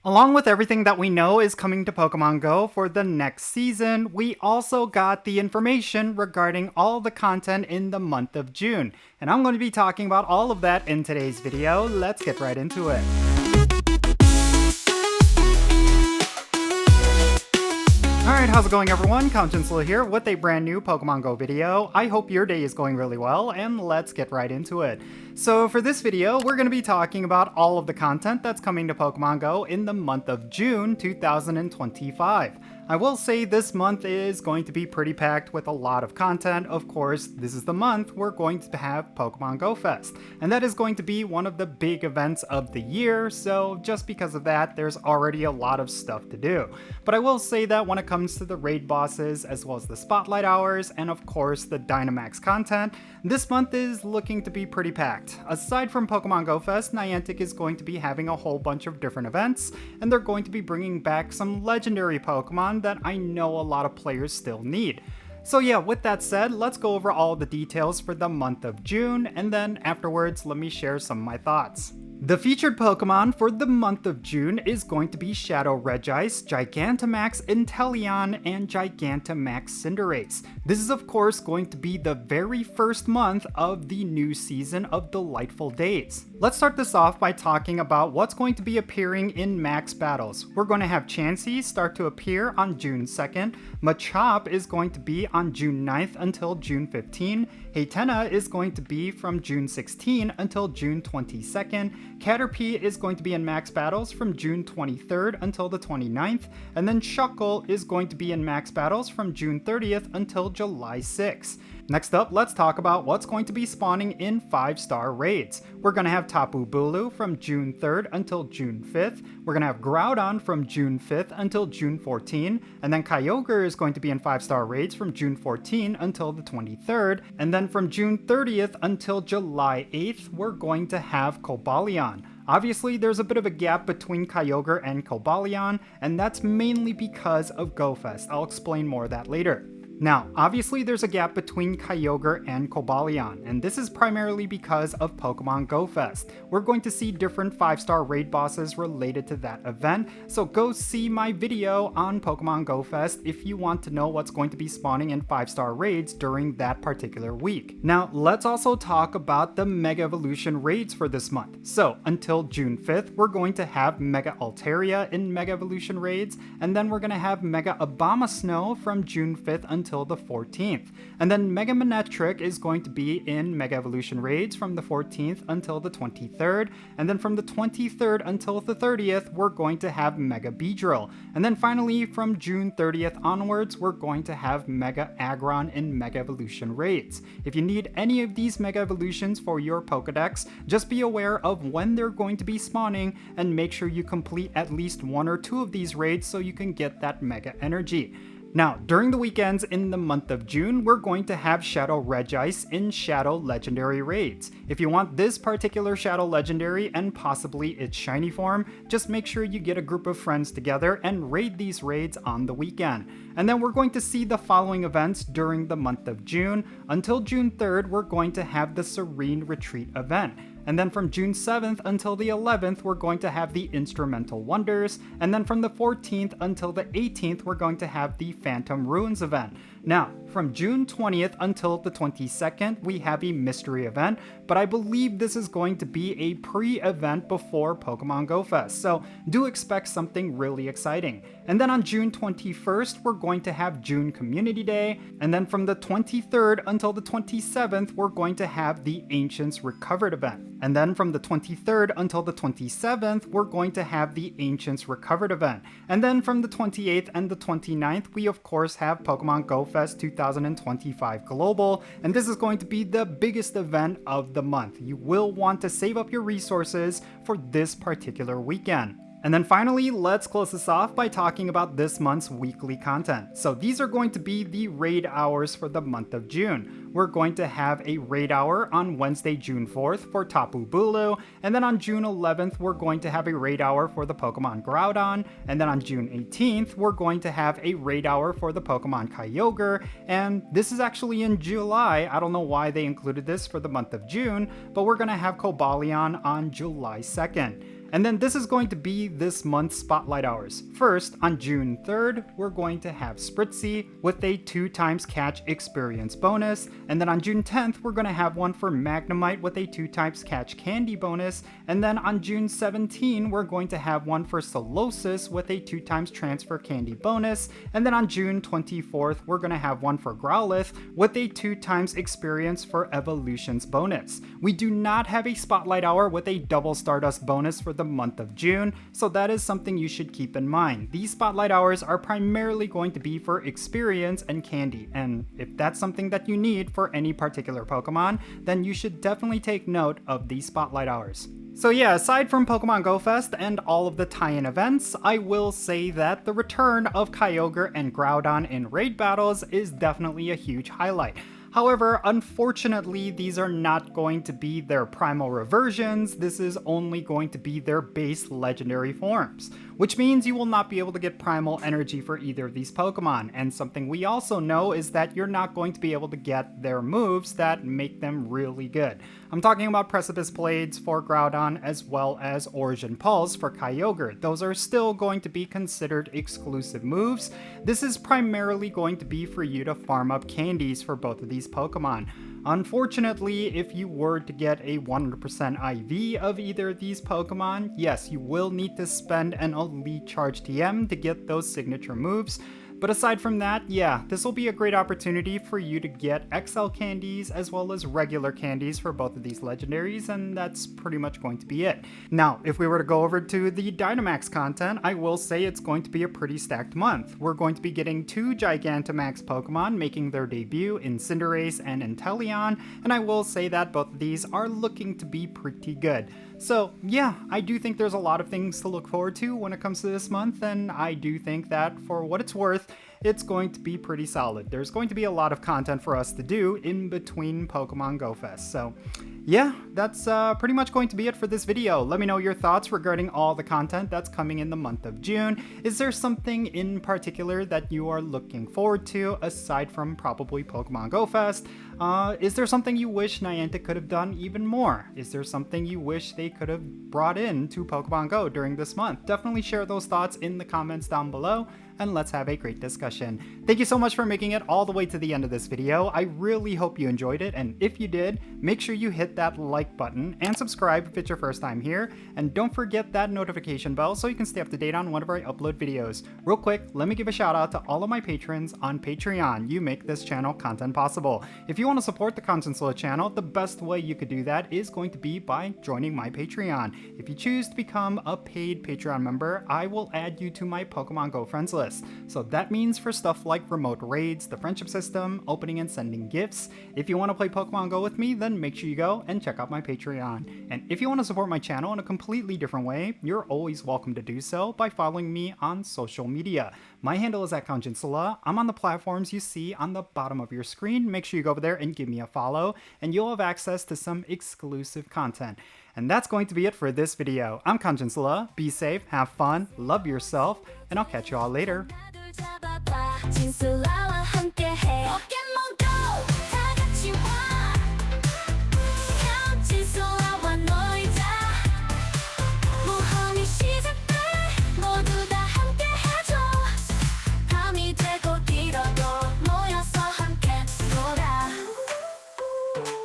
Along with everything that we know is coming to Pokemon Go for the next season, we also got the information regarding all the content in the month of June. And I'm going to be talking about all of that in today's video. Let's get right into it. Alright, how's it going everyone? Count Jinsula here with a brand new Pokemon Go video. I hope your day is going really well, and let's get right into it. So for this video, we're going to be talking about all of the content that's coming to Pokemon Go in the month of June 2025. I will say this month is going to be pretty packed with a lot of content. Of course, this is the month we're going to have Pokemon GO Fest, and that is going to be one of the big events of the year, so just because of that, there's already a lot of stuff to do. But I will say that when it comes to the raid bosses, as well as the spotlight hours, and of course the Dynamax content, this month is looking to be pretty packed. Aside from Pokemon GO Fest, Niantic is going to be having a whole bunch of different events, and they're going to be bringing back some legendary Pokemon that I know a lot of players still need. So yeah, with that said, let's go over all the details for the month of June, and then afterwards, let me share some of my thoughts. The featured Pokemon for the month of June is going to be Shadow Regice, Gigantamax, Inteleon, and Gigantamax Cinderace. This is of course going to be the very first month of the new season of Delightful Days. Let's start this off by talking about what's going to be appearing in Max Battles. We're going to have Chansey start to appear on June 2nd, Machop is going to be on June 9th until June 15, Hatenna is going to be from June 16 until June 22nd, Caterpie is going to be in Max Battles from June 23rd until the 29th, and then Shuckle is going to be in Max Battles from June 30th until July 6th. Next up, let's talk about what's going to be spawning in 5-star raids. We're going to have Tapu Bulu from June 3rd until June 5th. We're going to have Groudon from June 5th until June 14, and then Kyogre is going to be in 5-star raids from June 14 until the 23rd, and then from June 30th until July 8th, we're going to have Cobalion. Obviously, there's a bit of a gap between Kyogre and Cobalion, and that's mainly because of Go Fest. I'll explain more of that later. Now, obviously there's a gap between Kyogre and Cobalion, and this is primarily because of Pokemon GO Fest. We're going to see different 5-star raid bosses related to that event, so go see my video on Pokemon GO Fest if you want to know what's going to be spawning in 5-star raids during that particular week. Now, let's also talk about the Mega Evolution raids for this month. So, until June 5th, we're going to have Mega Altaria in Mega Evolution raids, and then we're going to have Mega Abomasnow from June 5th until the 14th. And then Mega Manectric is going to be in Mega Evolution raids from the 14th until the 23rd, and then from the 23rd until the 30th, we're going to have Mega Beedrill. And then finally, from June 30th onwards, we're going to have Mega Aggron in Mega Evolution raids. If you need any of these Mega Evolutions for your Pokedex, just be aware of when they're going to be spawning, and make sure you complete at least 1 or 2 of these raids so you can get that Mega Energy. Now, during the weekends in the month of June, we're going to have Shadow Regice in Shadow Legendary raids. If you want this particular Shadow Legendary and possibly its shiny form, just make sure you get a group of friends together and raid these raids on the weekend. And then we're going to see the following events during the month of June. Until June 3rd, we're going to have the Serene Retreat event. And then from June 7th until the 11th, we're going to have the Instrumental Wonders, and then from the 14th until the 18th, we're going to have the Phantom Ruins event. Now, from June 20th until the 22nd, we have a mystery event, but I believe this is going to be a pre-event before Pokemon GO Fest, so do expect something really exciting. And then on June 21st, we're going to have June Community Day, and then from the 23rd until the 27th, we're going to have the Ancients Recovered event. And then from the 23rd until the 27th, we're going to have the Ancients Recovered event. And then from the 28th and the 29th, we of course have Pokemon GO Fest 2025 Global, and this is going to be the biggest event of the month. You will want to save up your resources for this particular weekend. And then finally, let's close this off by talking about this month's weekly content. So these are going to be the raid hours for the month of June. We're going to have a raid hour on Wednesday, June 4th for Tapu Bulu, and then on June 11th, we're going to have a raid hour for the Pokemon Groudon, and then on June 18th, we're going to have a raid hour for the Pokemon Kyogre, and this is actually in July. I don't know why they included this for the month of June, but we're going to have Cobalion on July 2nd. And then this is going to be this month's spotlight hours. First, on June 3rd, we're going to have Spritzy with a 2x catch experience bonus. And then on June 10th, we're going to have one for Magnemite with a 2x catch candy bonus. And then on June 17, we're going to have one for Solosis with a 2x transfer candy bonus. And then on June 24th, we're going to have one for Growlithe with a 2x experience for evolutions bonus. We do not have a spotlight hour with a double Stardust bonus for the month of June, so that is something you should keep in mind. These spotlight hours are primarily going to be for experience and candy, and if that's something that you need for any particular Pokemon, then you should definitely take note of these spotlight hours. So yeah, aside from Pokemon GO Fest and all of the tie-in events, I will say that the return of Kyogre and Groudon in raid battles is definitely a huge highlight. However, unfortunately, these are not going to be their primal reversions. This is only going to be their base legendary forms, which means you will not be able to get primal energy for either of these Pokemon. And something we also know is that you're not going to be able to get their moves that make them really good. I'm talking about Precipice Blades for Groudon as well as Origin Pulse for Kyogre. Those are still going to be considered exclusive moves. This is primarily going to be for you to farm up candies for both of these Pokemon. Unfortunately, if you were to get a 100% IV of either of these Pokemon, yes, you will need to spend an Elite Charge TM to get those signature moves. But aside from that, yeah, this will be a great opportunity for you to get XL candies as well as regular candies for both of these legendaries, and that's pretty much going to be it. Now, if we were to go over to the Dynamax content, I will say it's going to be a pretty stacked month. We're going to be getting 2 Gigantamax Pokemon making their debut in Cinderace and Inteleon, and I will say that both of these are looking to be pretty good. So yeah, I do think there's a lot of things to look forward to when it comes to this month, and I do think that for what it's worth, it's going to be pretty solid. There's going to be a lot of content for us to do in between Pokemon GO Fest. So yeah, that's pretty much going to be it for this video. Let me know your thoughts regarding all the content that's coming in the month of June. Is there something in particular that you are looking forward to aside from probably Pokemon GO Fest? Is there something you wish Niantic could have done even more? Is there something you wish they could have brought in to Pokemon Go during this month? Definitely share those thoughts in the comments down below, and let's have a great discussion. Thank you so much for making it all the way to the end of this video. I really hope you enjoyed it, and if you did, make sure you hit that like button and subscribe if it's your first time here, and don't forget that notification bell so you can stay up to date on whenever I upload videos. Real quick, let me give a shout out to all of my patrons on Patreon. You make this channel content possible. If you want to support the Jinsula channel, the best way you could do that is going to be by joining my Patreon. If you choose to become a paid Patreon member, I will add you to my Pokemon Go friends list. So that means for stuff like remote raids, the friendship system, opening and sending gifts. If you want to play Pokemon Go with me, then make sure you go and check out my Patreon. And if you want to support my channel in a completely different way, you're always welcome to do so by following me on social media. My handle is @Jinsula. I'm on the platforms you see on the bottom of your screen. Make sure you go over there and give me a follow, and you'll have access to some exclusive content. And that's going to be it for this video. I'm Jinsula. Be safe, have fun, love yourself, and I'll catch you all later.